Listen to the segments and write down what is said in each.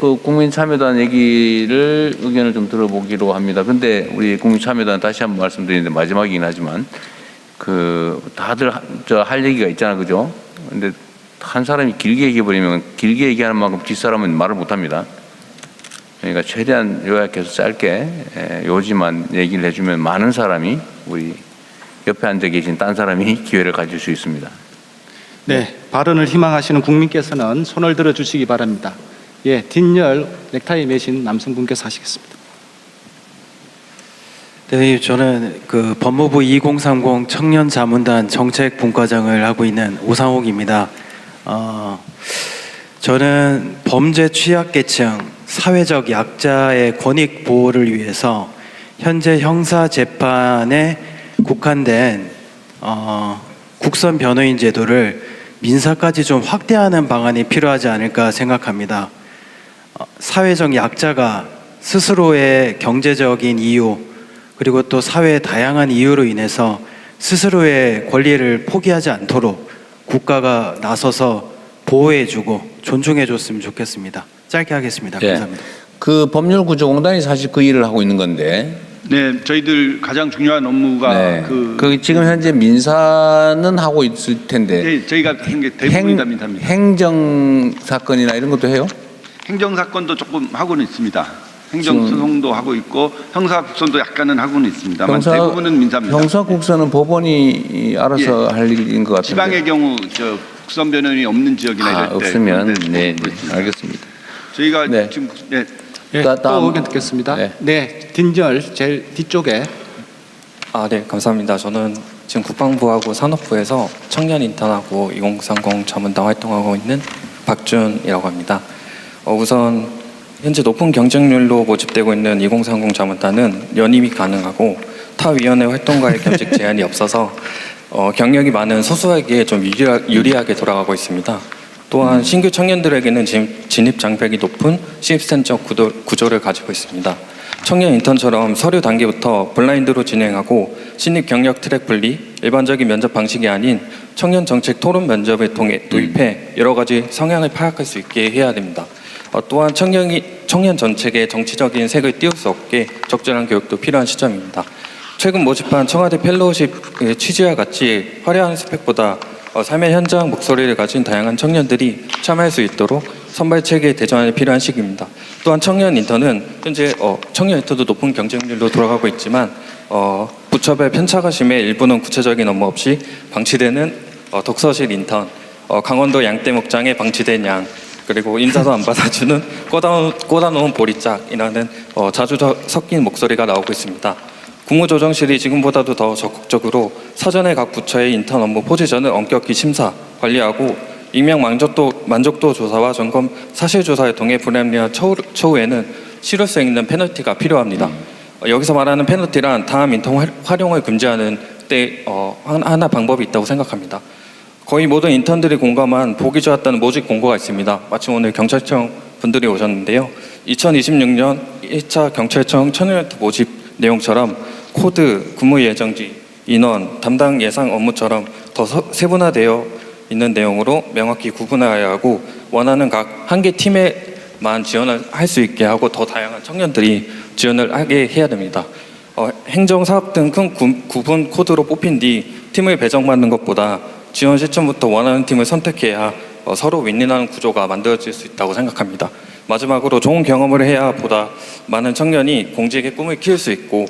그 국민참여단 의견을 좀 들어보기로 합니다. 근데 우리 국민참여단 다시 한번 말씀드리는데 마지막이긴 하지만 그 다들 할 얘기가 있잖아, 그죠? 근데 한 사람이 길게 얘기해버리면 길게 얘기하는 만큼 뒷사람은 말을 못합니다. 그러니까 최대한 요약해서 짧게 요지만 얘기를 해주면 많은 사람이 우리 옆에 앉아 계신 딴 사람이 기회를 가질 수 있습니다. 네, 발언을 희망하시는 국민께서는 손을 들어주시기 바랍니다. 예, 뒷열 넥타이 매신 남성분께서 하시겠습니다. 네, 저는 그 법무부 2030 청년자문단 정책분과장을 하고 있는 오상옥입니다. 저는 범죄 취약계층, 사회적 약자의 권익 보호를 위해서 현재 형사재판에 국한된 국선 변호인 제도를 민사까지 좀 확대하는 방안이 필요하지 않을까 생각합니다. 사회적 약자가 스스로의 경제적인 이유 그리고 또 사회의 다양한 이유로 인해서 스스로의 권리를 포기하지 않도록 국가가 나서서 보호해주고 존중해줬으면 좋겠습니다. 짧게 하겠습니다. 감사합니다. 그 법률구조공단이 사실 그 일을 하고 있는 건데. 네, 저희들 가장 중요한 업무가 네. 그 지금 현재 민사는 하고 있을 텐데. 네, 저희가 대부분이 다 민사입니다. 행정 사건이나 이런 것도 해요? 행정 사건도 조금 하고는 있습니다. 행정 소송도 하고 있고 형사 국선도 약간은 하고는 있습니다만 대부분은 민사입니다. 형사 국선은 법원이 알아서 할 일인 것 같은데. 지방의 경우 저 국선 변호인이 없는 지역이나 이럴 때 없으면 네, 알겠습니다. 저희가 지금 예, 또 의견 듣겠습니다. 네, 뒷열 제일 뒤쪽에. 네, 감사합니다. 저는 지금 국방부하고 산업부에서 청년 인턴하고 2030 자문단 활동하고 있는 박준이라고 합니다. 우선 현재 높은 경쟁률로 모집되고 있는 2030 자문단은 연임이 가능하고 타 위원회 활동가의 겸직 제한이 없어서 경력이 많은 소수에게 좀 유리하게 돌아가고 있습니다. 또한 신규 청년들에게는 진입 장벽이 높은 신입센터 구조를 가지고 있습니다. 청년 인턴처럼 서류 단계부터 블라인드로 진행하고 신입 경력 트랙 분리, 일반적인 면접 방식이 아닌 청년 정책 토론 면접을 통해 도입해 여러 가지 성향을 파악할 수 있게 해야 됩니다. 또한 청년 전체에 정치적인 색을 띄울 수 없게 적절한 교육도 필요한 시점입니다. 최근 모집한 청와대 펠로우십 취지와 같이 화려한 스펙보다 삶의 현장 목소리를 가진 다양한 청년들이 참여할 수 있도록 선발 체계에 대전이 필요한 시기입니다. 또한 청년 인턴은 현재 청년 인턴도 높은 경쟁률로 돌아가고 있지만 부처별 편차가 심해 일부는 구체적인 업무 없이 방치되는 독서실 인턴, 강원도 양떼 목장에 방치된 양, 그리고 인사도 안 받아주는 꽂아놓은 보리짝이라는 자주 섞인 목소리가 나오고 있습니다. 국무조정실이 지금보다도 더 적극적으로 사전에 각 부처의 인턴 업무 포지션을 엄격히 심사, 관리하고 익명 만족도 조사와 점검 사실조사를 통해 불합리한 처우에는 실효성 있는 페널티가 필요합니다. 여기서 말하는 페널티란 다음 인턴 활용을 금지하는 때 하나 방법이 있다고 생각합니다. 거의 모든 인턴들이 공감한 보기 좋았다는 모집 공고가 있습니다. 마침 오늘 경찰청 분들이 오셨는데요. 2026년 1차 경찰청 청년 모집 내용처럼 코드, 근무 예정지, 인원, 담당 예상 업무처럼 더 세분화되어 있는 내용으로 명확히 구분해야 하고 원하는 각 한 개 팀에만 지원을 할 수 있게 하고 더 다양한 청년들이 지원을 하게 해야 됩니다. 행정, 사업 등 큰 구분 코드로 뽑힌 뒤 팀을 배정받는 것보다 지원 시점부터 원하는 팀을 선택해야 서로 윈윈하는 구조가 만들어질 수 있다고 생각합니다. 마지막으로 좋은 경험을 해야 보다 많은 청년이 공직의 꿈을 키울 수 있고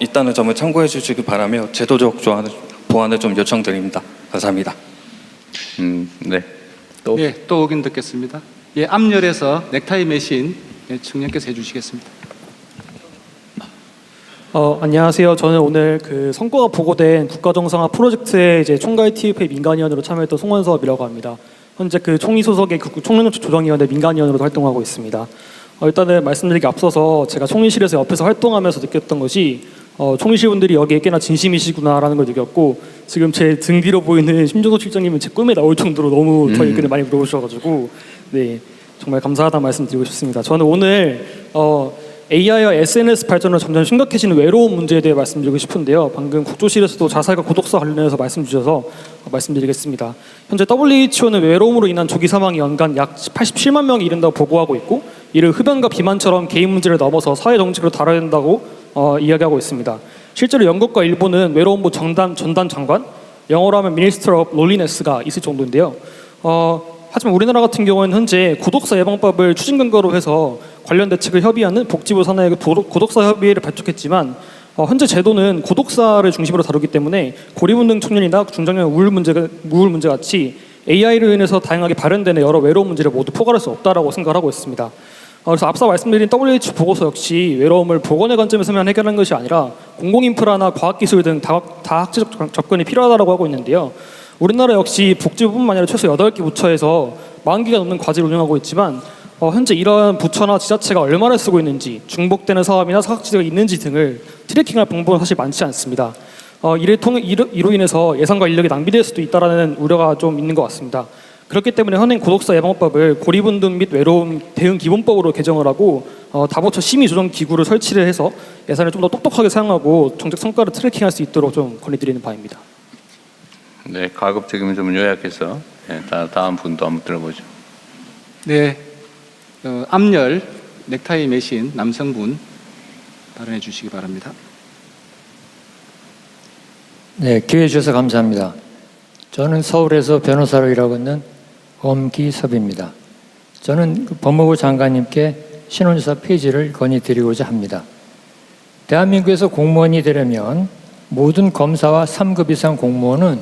있다는 점을 참고해 주시기 바라며 제도적 보완을 좀 요청드립니다. 감사합니다. 네. 또 의견 듣겠습니다. 예, 앞열에서 넥타이 매신 청년께서 해주시겠습니다. 안녕하세요. 저는 오늘 그 성과가 보고된 국가정상화 프로젝트의 이제 총괄 TF의 민간위원으로 참여했던 송원섭이라고 합니다. 현재 그 총리 소속의 총련정책 조정위원회 민간위원으로도 활동하고 있습니다. 일단은 말씀드리기 앞서서 제가 총리실에서 옆에서 활동하면서 느꼈던 것이 총리실 분들이 여기에 꽤나 진심이시구나라는 걸 느꼈고 지금 제 등 뒤로 보이는 심종석 실장님은 제 꿈에 나올 정도로 너무 저희 의견을 많이 물어보셔가지고 네 정말 감사하다는 말씀 드리고 싶습니다. 저는 오늘 AI와 SNS 발전으로 점점 심각해지는 외로움 문제에 대해 말씀드리고 싶은데요. 방금 국조실에서도 자살과 고독사 관련해서 말씀 주셔서 말씀드리겠습니다. 현재 WHO는 외로움으로 인한 조기 사망이 연간 약 87만 명이 이른다고 보고하고 있고 이를 흡연과 비만처럼 개인 문제를 넘어서 사회 정책으로 다뤄야 된다고 이야기하고 있습니다. 실제로 영국과 일본은 외로움부 전담 장관, 영어로 하면 Minister of Loneliness가 있을 정도인데요. 하지만 우리나라 같은 경우는 현재 고독사 예방법을 추진 근거로 해서 관련 대책을 협의하는 복지부 산하의 고독사 협의회를 발족했지만 현재 제도는 고독사를 중심으로 다루기 때문에 고리운동 청년이나 중장년 우울 문제 같이 AI로 인해서 다양하게 발현되는 여러 외로움 문제를 모두 포괄할 수 없다라고 생각하고 있습니다. 그래서 앞서 말씀드린 WHO 보고서 역시 외로움을 보건의 관점에서만 해결하는 것이 아니라 공공인프라나 과학기술 등 다학적 접근이 필요하다고 하고 있는데요. 우리나라 역시 복지부뿐만 아니라 최소 8개 부처에서 40개가 넘는 과제를 운영하고 있지만 현재 이러한 부처나 지자체가 얼마나 쓰고 있는지, 중복되는 사업이나 사각지대가 있는지 등을 트래킹할 방법은 사실 많지 않습니다. 이로 인해서 예산과 인력이 낭비될 수도 있다는 우려가 좀 있는 것 같습니다. 그렇기 때문에 현행 고독사 예방법을 고리분등 및 외로움 대응 기본법으로 개정을 하고 다부처 심의 조정 기구를 설치를 해서 예산을 좀 더 똑똑하게 사용하고 정책 성과를 트래킹할 수 있도록 좀 건의드리는 바입니다. 네, 가급적이면 좀 요약해서 다음 분도 한번 들어보죠. 네, 앞열 넥타이 매신 남성분 발언해 주시기 바랍니다. 네, 기회 주셔서 감사합니다. 저는 서울에서 변호사로 일하고 있는 엄기섭입니다. 저는 법무부 장관님께 신원조사 폐지를 건의드리고자 합니다. 대한민국에서 공무원이 되려면 모든 검사와 3급 이상 공무원은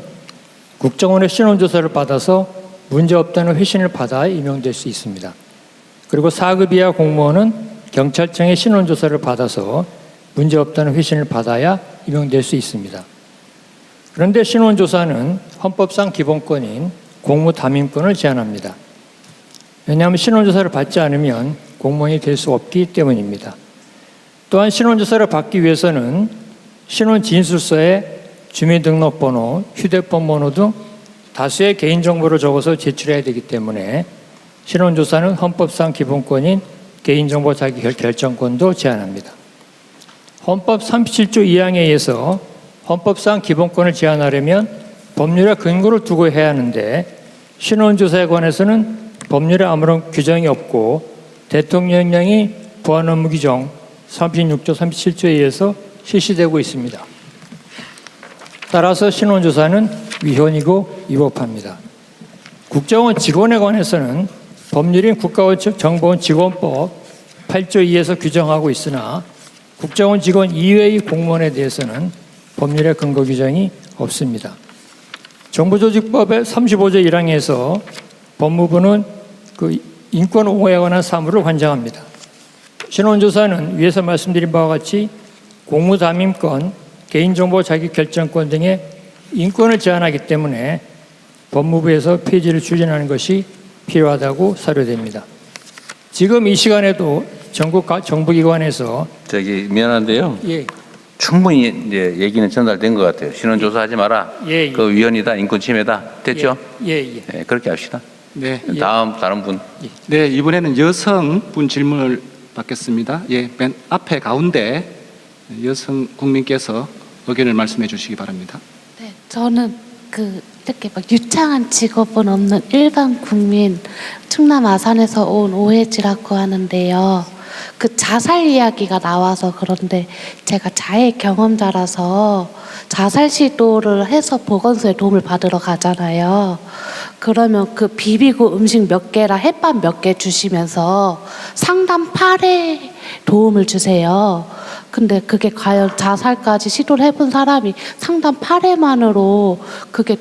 국정원의 신원조사를 받아서 문제없다는 회신을 받아 임용될 수 있습니다. 그리고 4급 이하 공무원은 경찰청의 신원조사를 받아서 문제없다는 회신을 받아야 임용될 수 있습니다. 그런데 신원조사는 헌법상 기본권인 공무담임권을 제한합니다. 왜냐하면 신원조사를 받지 않으면 공무원이 될 수 없기 때문입니다. 또한 신원조사를 받기 위해서는 신원진술서에 주민등록번호, 휴대폰 번호 등 다수의 개인정보를 적어서 제출해야 되기 때문에 신원조사는 헌법상 기본권인 개인정보 자기 결정권도 제한합니다. 헌법 37조 2항에 의해서 헌법상 기본권을 제한하려면 법률에 근거를 두고 해야 하는데 신원조사에 관해서는 법률에 아무런 규정이 없고 대통령령이 보안업무 규정 36조 37조에 의해서 실시되고 있습니다. 따라서 신원조사는 위헌이고 위법합니다. 국정원 직원에 관해서는 법률인 국가정보원 직원법 8조 2에서 규정하고 있으나 국정원 직원 이외의 공무원에 대해서는 법률의 근거 규정이 없습니다. 정부조직법의 35조 1항에서 법무부는 그 인권 옹호에 관한 사무를 관장합니다. 신원조사는 위에서 말씀드린 바와 같이 공무담임권, 개인정보 자기결정권 등의 인권을 제한하기 때문에 법무부에서 폐지를 추진하는 것이 필요하다고 사료됩니다. 지금 이 시간에도 전국 정부기관에서 미안한데요. 예. 충분히 이제 얘기는 전달된 것 같아요. 신원조사하지 마라. 예. 그 위헌이다, 인권침해다. 됐죠? 예. 네, 그렇게 합시다. 네, 다른 분. 네, 이번에는 여성분 질문을 받겠습니다. 예, 맨 앞에 가운데 여성 국민께서 의견을 말씀해 주시기 바랍니다. 네, 저는 이렇게 막 유창한 직업은 없는 일반 국민 충남 아산에서 온 오혜지라고 하는데요. 그 자살 이야기가 나와서 그런데 제가 자해 경험자라서 자살 시도를 해서 보건소에 도움을 받으러 가잖아요. 그러면 그 비비고 음식 몇 개랑 햇밥 몇 개 주시면서 상담 8회 도움을 주세요. 근데 그게 과연 자살까지 시도를 해본 사람이 상담 8회만으로 그게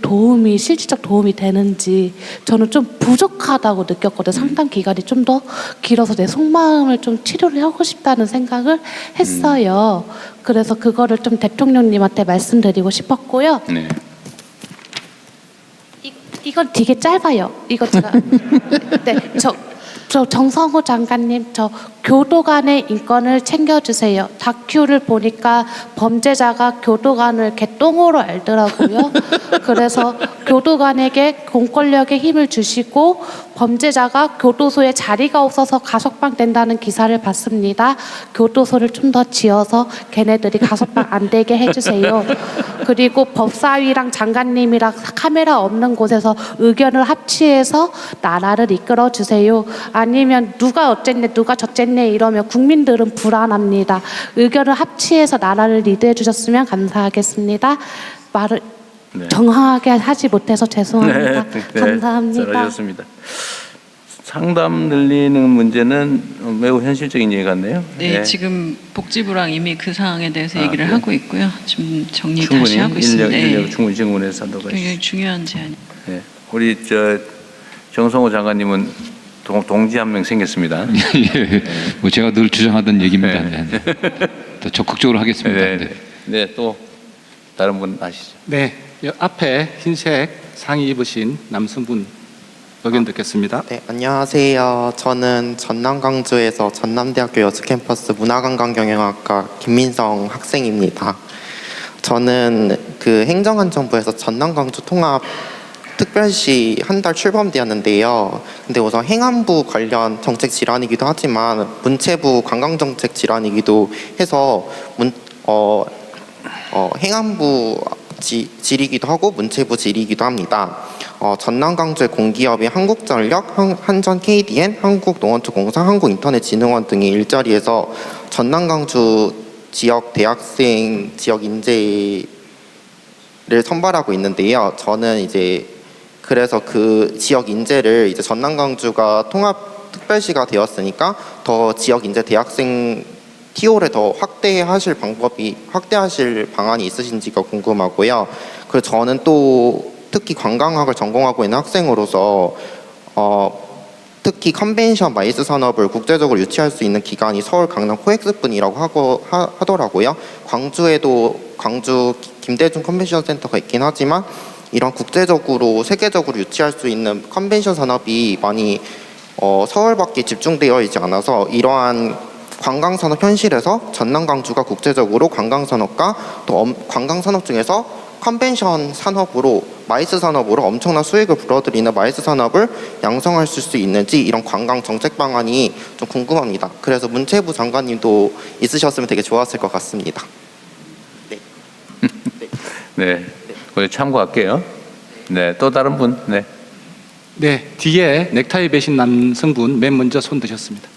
실질적 도움이 되는지 저는 좀 부족하다고 느꼈거든요. 상담 기간이 좀 더 길어서 내 속마음을 좀 치료를 하고 싶다는 생각을 했어요. 그래서 그거를 좀 대통령님한테 말씀드리고 싶었고요. 네. 이건 되게 짧아요. 이거 제가 네, 저 정성호 장관님, 저 교도관의 인권을 챙겨주세요. 다큐를 보니까 범죄자가 교도관을 개똥으로 알더라고요. 그래서 교도관에게 공권력에 힘을 주시고 범죄자가 교도소에 자리가 없어서 가석방 된다는 기사를 봤습니다. 교도소를 좀 더 지어서 걔네들이 가석방 안 되게 해주세요. 그리고 법사위랑 장관님이랑 카메라 없는 곳에서 의견을 합치해서 나라를 이끌어 주세요. 아니면 누가 어쨌네 누가 저쨌네 이러면 국민들은 불안합니다. 의견을 합치해서 나라를 리드해 주셨으면 감사하겠습니다. 말을 네. 정확하게 하지 못해서 죄송합니다. 감사합니다. 잘하셨습니다. 상담 늘리는 문제는 매우 현실적인 얘기 같네요. 네, 지금 복지부랑 이미 그 사항에 대해서 얘기를 네. 하고 있고요. 지금 정리 충분히 다시 하고 있습니다. 인력 충분히 증문해서 한다고 굉장히 하시죠. 중요한 제안. 네. 우리 정성호 장관님은 동지 한 명 생겼습니다. 예, 뭐 제가 늘 주장하던 얘기입니다. 네. 네. 더 적극적으로 하겠습니다. 네, 네. 네. 네, 또 다른 분 아시죠? 네, 여 앞에 흰색 상의 입으신 남성분 의견 듣겠습니다. 네, 안녕하세요. 저는 전남 광주에서 전남대학교 여수캠퍼스 문화관광경영학과 김민성 학생입니다. 저는 그 행정안전부에서 전남 광주 통합 특별시 한 달 출범되었는데요. 근데 우선 행안부 관련 정책 질환이기도 하지만 문체부 관광정책 질환이기도 해서 행안부 질이기도 하고 문체부 질이기도 합니다. 전남 광주의 공기업인 한국전력, 한전 KDN, 한국농원투공사, 한국인터넷진흥원 등이 일자리에서 전남 광주 지역 대학생 지역 인재를 선발하고 있는데요. 저는 이제 그래서 그 지역 인재를 이제 전남 광주가 통합 특별시가 되었으니까 더 지역 인재 대학생 TO를 더 확대하실 방안이 있으신지가 궁금하고요. 그리고 저는 또 특히 관광학을 전공하고 있는 학생으로서 특히 컨벤션 마이스 산업을 국제적으로 유치할 수 있는 기관이 서울 강남 코엑스뿐이라고 하더라고요. 광주에도 광주 김대중 컨벤션 센터가 있긴 하지만 이런 국제적으로 세계적으로 유치할 수 있는 컨벤션 산업이 많이 서울밖에 집중되어 있지 않아서 이러한 관광산업 현실에서 전남 광주가 국제적으로 관광산업과 또 관광산업 중에서 컨벤션 산업으로 마이스 산업으로 엄청난 수익을 불어들이는 마이스 산업을 양성할 수 있는지 이런 관광 정책 방안이 좀 궁금합니다. 그래서 문체부 장관님도 있으셨으면 되게 좋았을 것 같습니다. 네. 네, 우리 참고할게요. 네, 또 다른 분. 네. 네, 뒤에 넥타이 배신 남성분 맨 먼저 손 드셨습니다.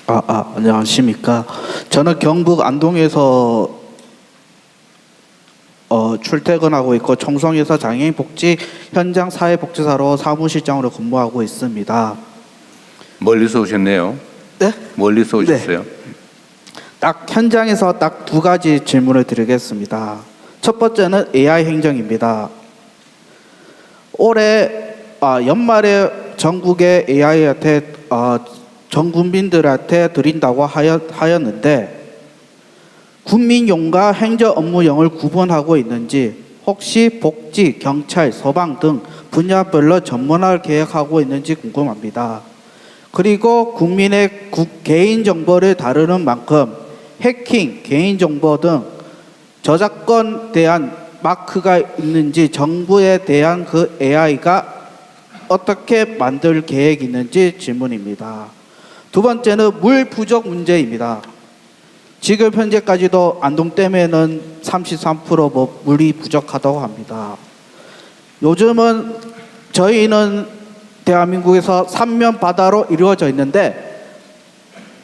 안녕하십니까. 저는 경북 안동에서 출퇴근하고 있고 청송에서 장애인 복지 현장 사회복지사로 사무실장으로 근무하고 있습니다. 멀리서 오셨네요. 네? 멀리서 오셨어요. 네. 딱 현장에서 딱 두 가지 질문을 드리겠습니다. 첫 번째는 AI 행정입니다. 올해 연말에 전국의 AI한테 전 국민들한테 드린다고 하였는데 국민용과 행정 업무용을 구분하고 있는지 혹시 복지, 경찰, 소방 등 분야별로 전문화를 계획하고 있는지 궁금합니다. 그리고 국민의 개인정보를 다루는 만큼 해킹, 개인정보 등 저작권에 대한 마크가 있는지 정부에 대한 그 AI가 어떻게 만들 계획이 있는지 질문입니다. 두 번째는 물 부족 문제입니다. 지금 현재까지도 안동댐에는 33% 물이 부족하다고 합니다. 요즘은 저희는 대한민국에서 삼면 바다로 이루어져 있는데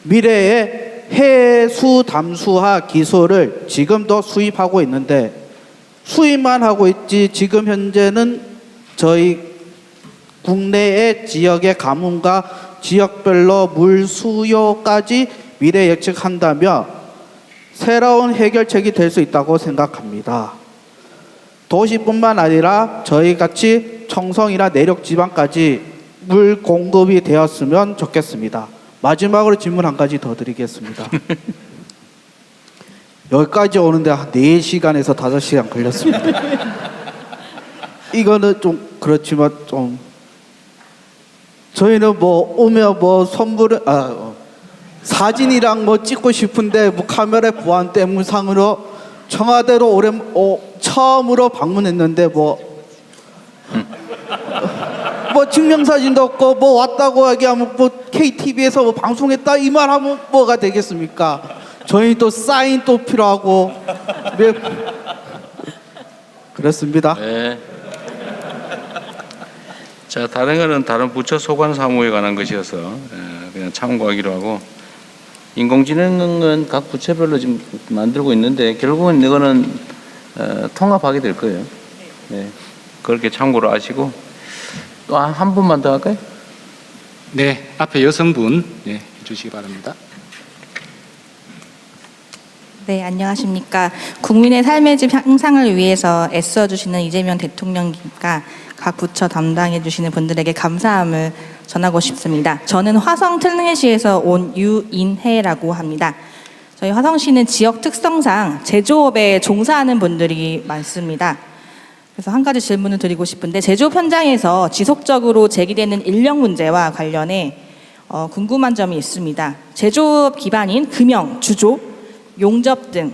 미래에 해수 담수화 기술을 지금도 수입하고 있는데 수입만 하고 있지 지금 현재는 저희 국내의 지역의 가뭄과 지역별로 물 수요까지 미래 예측한다면 새로운 해결책이 될 수 있다고 생각합니다. 도시뿐만 아니라 저희같이 청송이나 내륙 지방까지 물 공급이 되었으면 좋겠습니다. 마지막으로 질문 한 가지 더 드리겠습니다. 여기까지 오는데 한 4시간에서 5시간 걸렸습니다. 이거는 좀 그렇지만 좀 저희는 뭐 오면 뭐 선물을 사진이랑 뭐 찍고 싶은데 뭐 카메라 보안 때문상으로 청와대로 처음으로 방문했는데 뭐 증명사진도 없고 뭐 왔다고 얘기하면 뭐 KTV에서 뭐 방송했다 이 말하면 뭐가 되겠습니까? 저희 또 사인 또 필요하고 그렇습니다. 네. 자, 다른 거는 다른 부처 소관 사무에 관한 것이어서 그냥 참고하기로 하고, 인공지능은 각 부처별로 지금 만들고 있는데 결국은 이거는 통합하게 될 거예요. 네. 그렇게 참고로 하시고, 또 한 분만 더 할까요? 네, 앞에 여성분 해주시기 바랍니다. 네, 안녕하십니까. 국민의 삶의 질 향상을 위해서 애써주시는 이재명 대통령님과 각 부처 담당해주시는 분들에게 감사함을 전하고 싶습니다. 저는 화성 특례시에서 온 유인혜라고 합니다. 저희 화성시는 지역 특성상 제조업에 종사하는 분들이 많습니다. 그래서 한 가지 질문을 드리고 싶은데, 제조업 현장에서 지속적으로 제기되는 인력 문제와 관련해 궁금한 점이 있습니다. 제조업 기반인 금형, 주조, 용접 등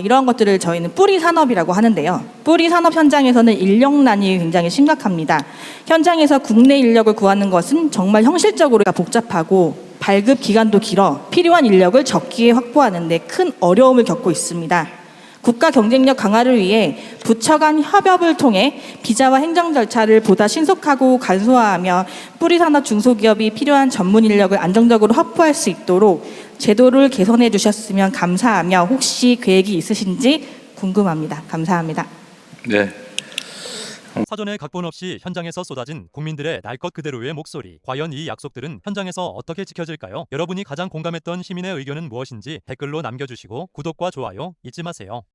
이런 것들을 저희는 뿌리 산업이라고 하는데요. 뿌리 산업 현장에서는 인력난이 굉장히 심각합니다. 현장에서 국내 인력을 구하는 것은 정말 현실적으로 복잡하고 발급 기간도 길어 필요한 인력을 적기에 확보하는 데 큰 어려움을 겪고 있습니다. 국가 경쟁력 강화를 위해 부처 간 협업을 통해 비자와 행정 절차를 보다 신속하고 간소화하며 뿌리산업 중소기업이 필요한 전문 인력을 안정적으로 확보할 수 있도록 제도를 개선해 주셨으면 감사하며, 혹시 계획이 있으신지 궁금합니다. 감사합니다. 네. 사전에 각본 없이 현장에서 쏟아진 국민들의 날 것 그대로의 목소리. 과연 이 약속들은 현장에서 어떻게 지켜질까요? 여러분이 가장 공감했던 시민의 의견은 무엇인지 댓글로 남겨주시고 구독과 좋아요 잊지 마세요.